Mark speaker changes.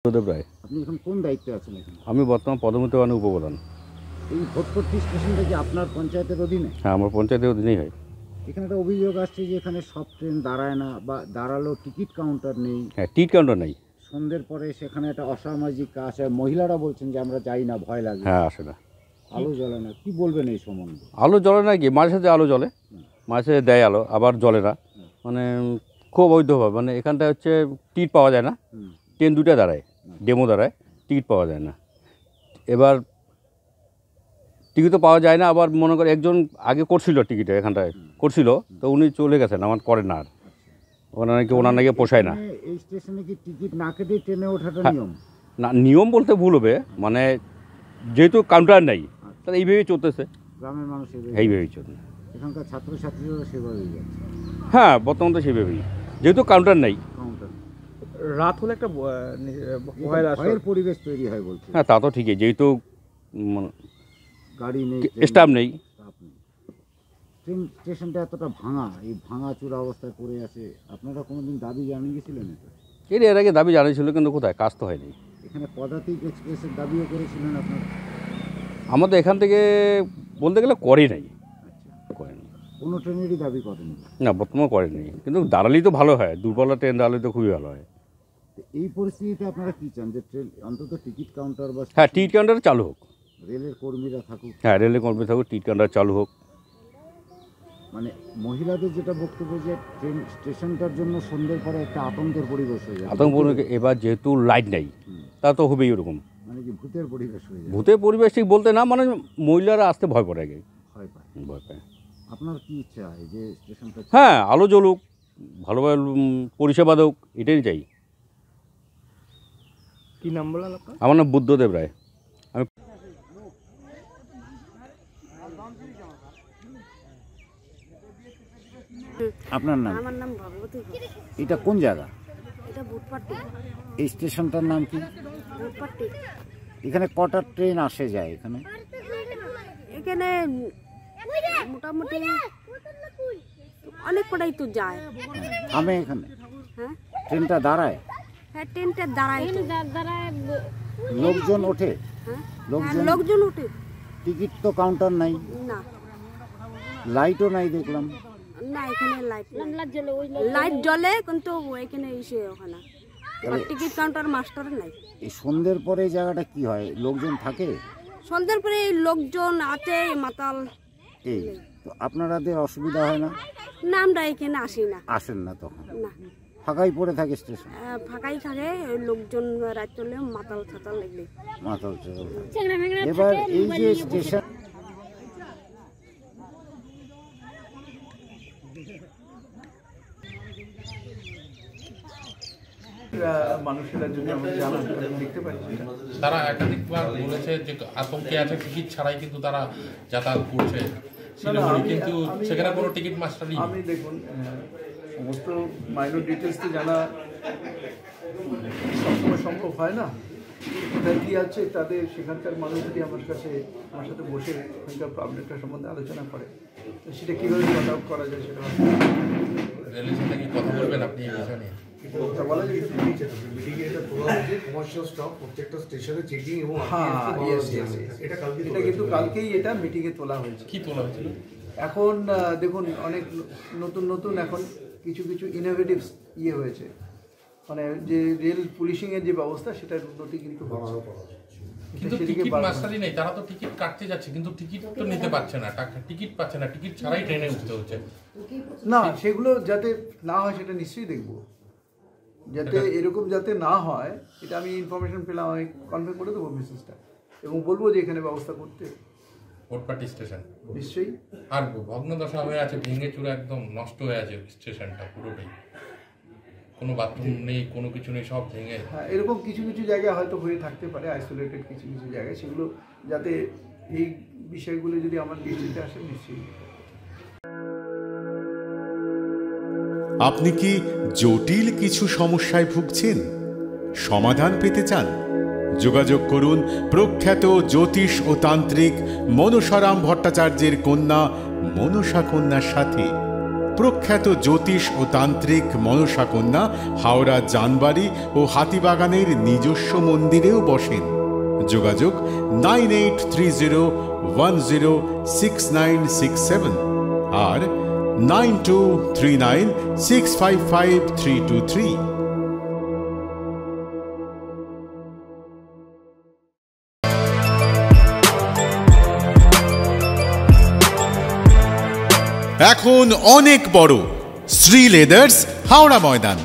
Speaker 1: দেব রায়।
Speaker 2: আপনি এখন কোন দায়িত্বে আছেন এখানে?
Speaker 1: আমি বর্তমান পদোন্নতি বাহিনী উপপ্রধান।
Speaker 2: এই ভোটপট্টি স্টেশনটা কি আপনার পঞ্চায়েতের অধীনে?
Speaker 1: হ্যাঁ, আমার পঞ্চায়েতের অধীনেই হয়।
Speaker 2: এখানে একটা অভিযোগ আসছে যে এখানে সব ট্রেন দাঁড়ায় না, বা দাঁড়ালেও টিকিট কাউন্টার নেই।
Speaker 1: হ্যাঁ, টিকিট কাউন্টার নেই।
Speaker 2: সন্ধ্যের পরে সেখানে একটা অসামাজিক কাজ হয়, মহিলারা বলছেন যে আমরা যাই না, ভয় লাগে।
Speaker 1: হ্যাঁ, আসে না,
Speaker 2: আলো জ্বলে না, কি বলবেন এই সম্বন্ধে?
Speaker 1: আলো জ্বলে না কি, মাঝে সাথে আলো জ্বলে, মাঝে সাথে দেয় আলো, আবার জ্বলে না। মানে খুব অবৈধভাবে, মানে এখানটায় হচ্ছে টিকিট পাওয়া যায় না। ট্রেন দুটো দাঁড়ায়, ডেমো দাঁড়ায়, টিকিট পাওয়া যায় না। এবার টিকিট তো পাওয়া যায় না, আবার মনে করে একজন আগে করছিল টিকিটে, এখানটায় করছিল, তো উনি চলে গেছেন, আমার করেন না আর। ওনার নাকি পোষায় না।
Speaker 2: এই স্টেশনে কি টিকিট না কেটে ট্রেনে ওঠাটা নিয়ম?
Speaker 1: না, নিয়ম বলতে ভুল হবে, মানে যেহেতু কাউন্টার নেই, তাহলে এইভাবেই চলতেছে।
Speaker 2: গ্রামের মানুষ
Speaker 1: এইভাবেই চলছে,
Speaker 2: এখানকার ছাত্রছাত্রীরা সেভাবেই যাচ্ছে।
Speaker 1: হ্যাঁ, বর্তমান তো সেইভাবেই, যেহেতু কাউন্টার নেই।
Speaker 2: কাউন্টার
Speaker 3: রাত হলে একটা
Speaker 2: ভয়ের পরিবেশ তৈরি হয় বলছে।
Speaker 1: হ্যাঁ, তা তো ঠিকই, যেহেতু
Speaker 2: গাড়ি নেই,
Speaker 1: স্টাফ নেই।
Speaker 2: ট্রেন স্টেশনটা এতটা ভাঙা, এই ভাঙাচুরা অবস্থায় পড়ে আছে। আপনারা কোনোদিন দাবি জানিয়েছিলেন এটা?
Speaker 1: এর আগে দাবি জানিয়েছিল, কিন্তু কোথায়, কাজ তো হয়নি।
Speaker 2: এখানে পদাতিক এক্সপ্রেসের দাবিও করেছিলেন আপনারা?
Speaker 1: আমাদের এখান থেকে বলতে গেলে করে নাই, করেনি,
Speaker 2: কোনো ট্রেনেরই দাবি করেনি।
Speaker 1: না, বর্তমানে করেনি, কিন্তু দাঁড়ালেই তো ভালো হয়, দুর্বলা ট্রেন দাঁড়ালে তো খুবই ভালো হয়।
Speaker 2: এই পরিস্থিতিতে আপনারা কি চান, যে ট্রেন অন্তত টিকিট কাউন্টার বা
Speaker 1: হ্যাঁ, টিকিট কাউন্টার চালু হোক।
Speaker 2: রেলের কর্মীরা থাকুক।
Speaker 1: হ্যাঁ, রেলের কর্মী থাকুক, টিকিট কাউন্টার চালু হোক।
Speaker 2: মানে মহিলাদের যেটা বক্তব্য, যে ট্রেন স্টেশনটার জন্য সন্ধ্যের পরে একটা আতঙ্কের পরিবেশ হয়ে যায়।
Speaker 1: আতঙ্ক, এবার যেহেতু লাইট নেই, তা তো হবেই ওরকম।
Speaker 2: মানে কি ভূতের পরিবেশ হয়ে যায়?
Speaker 1: ভূতের পরিবেশ ঠিক বলতে না, মানে মহিলারা আসতে ভয় পড়ে আগে, ভয় পায়।
Speaker 2: আপনার কি ইচ্ছা হয় যে স্টেশনটা?
Speaker 1: হ্যাঁ, আলো জ্বলুক, ভালোভাবে পরিষেবা দেওক, এটাই চাই।
Speaker 3: কি নাম বললেন আপনার?
Speaker 1: আমার নাম বুদ্ধদেব রায়। আমি
Speaker 2: আপনার নাম?
Speaker 4: আমার নাম ভগবতী।
Speaker 2: এটা কোন জায়গা?
Speaker 4: এটা ভোটপাট্টি।
Speaker 2: এই স্টেশনটার নাম কি?
Speaker 4: ভোটপাট্টি।
Speaker 2: এখানে কটা ট্রেন আসে যায় এখানে?
Speaker 4: এখানে মোটামুটি অনেক কটাই তো যায়।
Speaker 2: থামে এখানে?
Speaker 4: হ্যাঁ,
Speaker 2: ট্রেনটা দাঁড়ায়?
Speaker 4: হ্যাঁ, ট্রেনটা দাঁড়ায়।
Speaker 2: লোকজন ওঠে?
Speaker 4: হ্যাঁ,
Speaker 2: লোকজন
Speaker 4: ওঠে।
Speaker 2: টিকিট তো কাউন্টার নাই,
Speaker 4: না,
Speaker 2: লাইটও নাই দেখলাম।
Speaker 4: না, এখানে লাইট জ্বলে, কিন্তু এখানে এসে ওখানে টিকিট কাউন্টার মাস্টার নাই।
Speaker 2: এই সন্ধ্যের পরে এই জায়গাটা কি হয়, লোকজন থাকে?
Speaker 4: সন্ধ্যার পরে লোকজন আছে, মাতাল।
Speaker 2: এই তো আপনাদের অসুবিধা হয় না?
Speaker 4: না, আমরা এখানে আসি না।
Speaker 2: আসেন না তখন?
Speaker 4: না,
Speaker 2: ফাঁকাই পড়ে থাকে স্টেশন?
Speaker 4: ফাঁকাই থাকে। লোকজন রাত চলে মাতাল ছাতাল লাগলে
Speaker 2: মাথা চলে। এবার এই যে স্টেশন,
Speaker 3: মানুষেরা যদি আমরা জানান, দেখতে পাচ্ছি
Speaker 5: তারা একাধিকবার বলেছে যে আতঙ্কে আছে, টিকিট ছাড়াই কিন্তু তারা যাতায়াত করছে শিলিগুড়ি, কিন্তু সেখানে কোনো টিকিট মাস্টারই নেই।
Speaker 3: আমি দেখুন, সমস্ত মাইনর ডিটেলস তো জানা সবসময় সম্ভব হয় না। কোথায় কী আছে, তাদের সেখানকার মানুষ যদি আমার সাথে বসে ওখানকার প্রবলেমটা সম্বন্ধে আলোচনা করে, তো সেটা কীভাবে সর্ট আউট করা যায় সেটা
Speaker 5: রেলের সাথে কি কথা বলবেন আপনি এই বিষয় নিয়ে?
Speaker 3: এটা কিন্তু কালকেই এটা মিটিংয়ে তোলা হয়েছে।
Speaker 5: কি তোলা হয়েছিল?
Speaker 3: এখন দেখুন, অনেক নতুন এখন কিছু ইনোভেটিভ হয়েছে, মানে যে রেল পুলিশিংয়ের যে ব্যবস্থা, সেটার উন্নতি কিন্তু হচ্ছে।
Speaker 5: কিন্তু টিকিট মাস্টারই নেই, তারা তো টিকিট কাটতে যাচ্ছে, কিন্তু টিকিট তো নিতে পারছে না, টিকিট পাচ্ছে না, টিকিট ছাড়াই ট্রেনে উঠতে হচ্ছে।
Speaker 3: না, সেগুলো যাতে না হয় সেটা নিশ্চয়ই দেখবো, যাতে এরকম যাতে না হয়। এটা আমি ইনফরমেশন পেলাম, আমি কনফার্ম করে দেবো মেসেজটা, এবং বলবো যে এখানে ব্যবস্থা করতে।
Speaker 5: ভোটপাট্টি স্টেশন
Speaker 3: নিশ্চয়ই।
Speaker 5: আর ভগ্নদশা হয়ে আছে, ভেঙে চুরে একদম নষ্ট হয়ে আছে স্টেশনটা পুরোটাই, কোনো বাথরুম নেই, কোনো কিছু নেই, সব ভেঙে।
Speaker 3: হ্যাঁ, এরকম কিছু জায়গায় হয়তো হয়ে থাকতে পারে, আইসোলেটেড কিছু জায়গায়, সেগুলো যাতে এই বিষয়গুলো যদি আমার দৃষ্টিতে আসে, নিশ্চয়ই।
Speaker 6: আপনি কি জটিল কিছু সমস্যায় ভুগছেন, সমাধান পেতে চান? যোগাযোগ করুন প্রখ্যাত জ্যোতিষ ও তান্ত্রিক মনসারাম ভট্টাচার্যের কন্যা মনসা কন্যার সাথে। প্রখ্যাত জ্যোতিষ ও তান্ত্রিক মনসা কন্যা হাওড়া জানবাড়ি ও হাতিবাগানের নিজস্ব মন্দিরেও বসেন। যোগাযোগ 9830106967 আর 9239655323। এখন অনেক বড় শ্রী লেদার্স হাওড়া ময়দান।